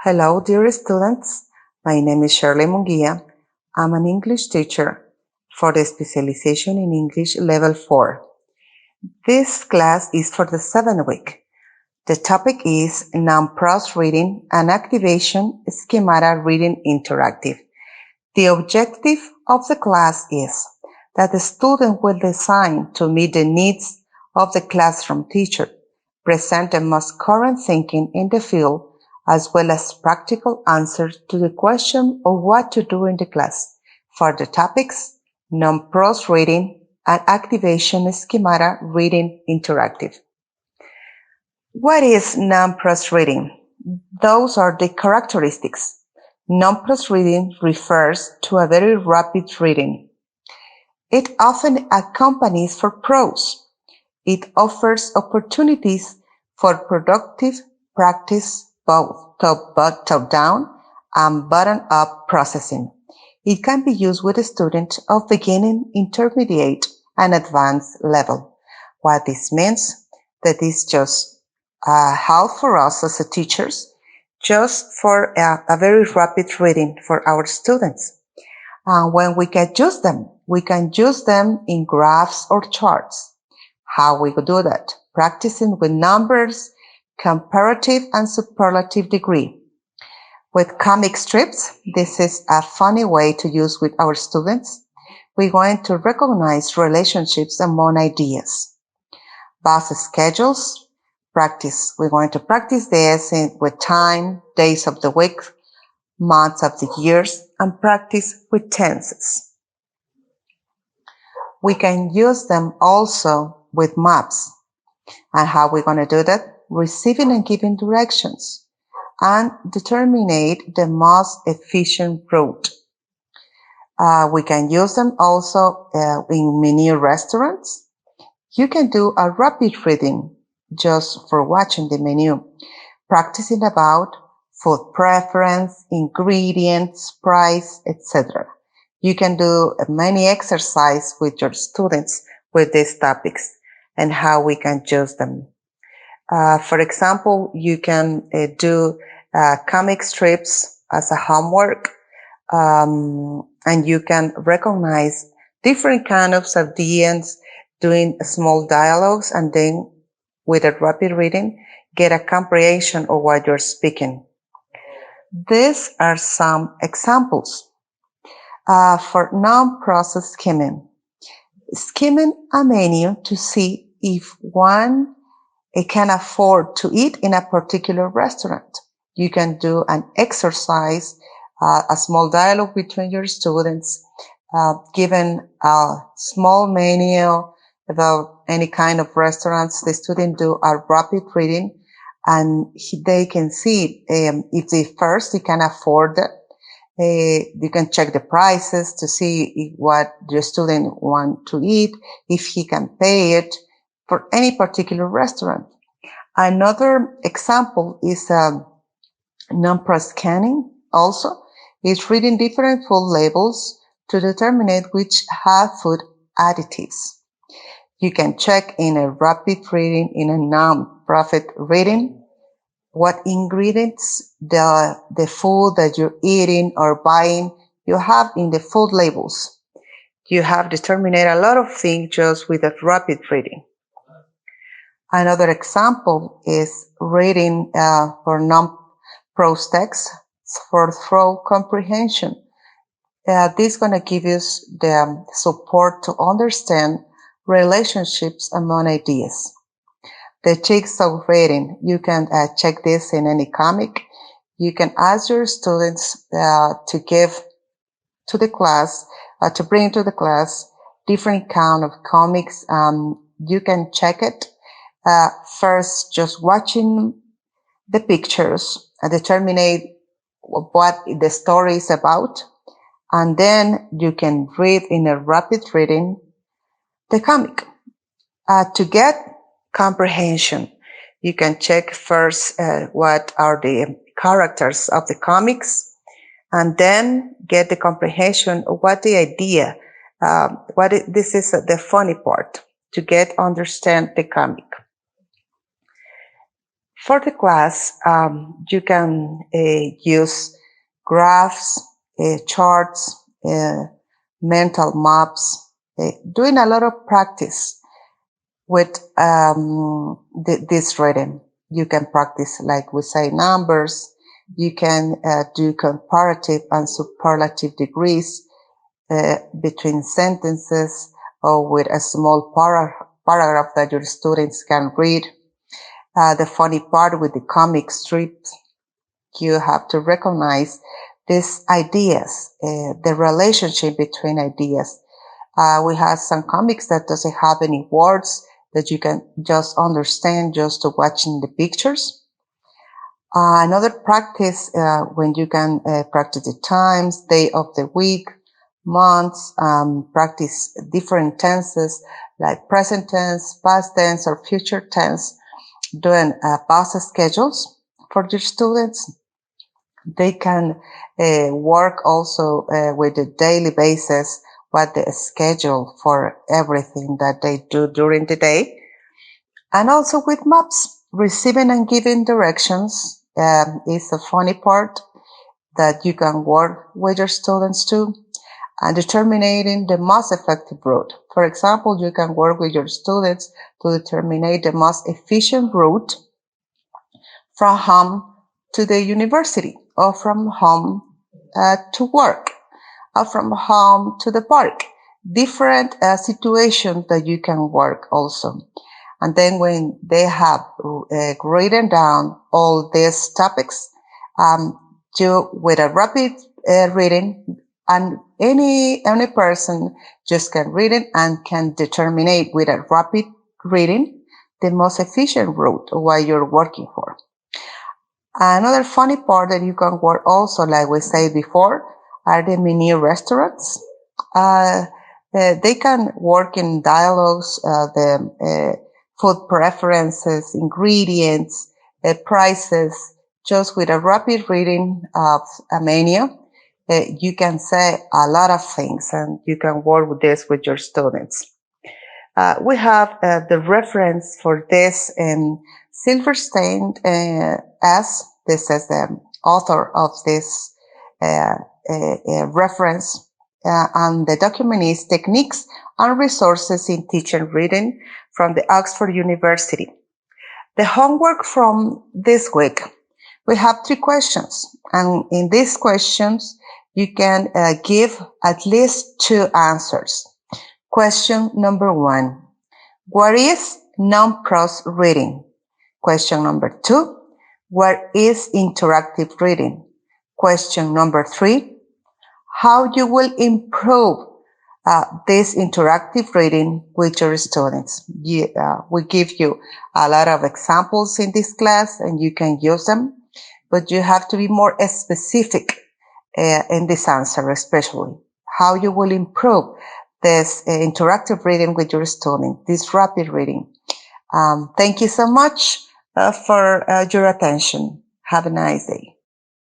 Hello, dear students. My name is Shirley Munguia. I'm an English teacher for the specialization in English Level 4. This class is for the 7th week. The topic is Non-Prose Reading and Activation Schemata Reading Interactive. The objective of the class is that the student will design to meet the needs of the classroom teacher, present the most current thinking in the field, as well as practical answers to the question of what to do in the class for the topics Non-Prose Reading and Activation Schemata Reading Interactive. What is non-prose reading? Those are the characteristics. Non-prose reading refers to a very rapid reading. It often accompanies for prose. It offers opportunities for productive practice, both top-down and bottom-up processing. It can be used with a student of beginning, intermediate, and advanced level. What this means, that is just help for us as teachers, just for a very rapid reading for our students. When we can use them in graphs or charts. How we do that? Practicing with numbers, comparative and superlative degree. With comic strips, this is a funny way to use with our students. We're going to recognize relationships among ideas. Bus schedules, practice. We're going to practice this with time, days of the week, months of the years, and practice with tenses. We can use them also with maps. And how we're going to do that? Receiving and giving directions and determine the most efficient route. We can use them also in menu restaurants. You can do a rapid reading just for watching the menu, practicing about food preference, ingredients, price, etc. You can do many exercises with your students with these topics and how we can use them. For example, you can do comic strips as a homework, and you can recognize different kinds of ideas, doing small dialogues, and then with a rapid reading, get a comprehension of what you're speaking. These are some examples for non-process skimming. Skimming a menu to see if one can afford to eat in a particular restaurant. You can do an exercise, a small dialogue between your students, given a small menu about any kind of restaurants. The student do a rapid reading, and they can see if they can afford it. You can check the prices to see what the student wants to eat, if he can pay it for any particular restaurant. Another example is non-prose scanning also. Is reading different food labels to determine which have food additives. You can check in a rapid reading, in a non-profit reading, what ingredients the food that you're eating or buying you have in the food labels. You have determined a lot of things just with a rapid reading. Another example is reading for non-prose text for thorough comprehension. This is going to give you the support to understand relationships among ideas. The jigsaw reading, you can check this in any comic. You can ask your students to give to the class, to bring to the class different kind of comics. You can check it first just watching the pictures and determine what the story is about, and then you can read in a rapid reading the comic. To get comprehension, you can check first what are the characters of the comics, and then get the comprehension of what the idea, this is the funny part, to understand the comic. For the class, you can use graphs, charts, mental maps, doing a lot of practice with this reading. You can practice, like we say, numbers. You can do comparative and superlative degrees between sentences or with a small paragraph that your students can read. The funny part with the comic strips, you have to recognize these ideas, the relationship between ideas. We have some comics that doesn't have any words that you can just understand just to watching the pictures. Another practice when you can practice the times, day of the week, months, practice different tenses like present tense, past tense, or future tense, doing past schedules for your students. They can work also with the daily basis, what the schedule for everything that they do during the day. And also with maps, receiving and giving directions is a funny part that you can work with your students too. And determining the most effective route. For example, you can work with your students to determine the most efficient route from home to the university, or from home to work, or from home to the park. Different situations that you can work also. And then when they have written down all these topics, you, with a rapid reading, and any person just can read it and can determine with a rapid reading the most efficient route while you're working for. Another funny part that you can work also, like we said before, are the mini restaurants. They can work in dialogues, the food preferences, ingredients, prices, just with a rapid reading of a menu. You can say a lot of things, and you can work with this with your students. We have the reference for this in Silverstein as this is the author of this reference, and the document is Techniques and Resources in Teaching Reading from the Oxford University. The homework from this week, we have 3 questions, and in these questions you can give at least 2 answers. Question number 1, what is non-prose reading? Question number 2, what is interactive reading? Question number 3, how you will improve this interactive reading with your students. We give you a lot of examples in this class and you can use them, but you have to be more specific in this answer, especially how you will improve this interactive reading with your student, this rapid reading. Thank you so much for your attention. Have a nice day.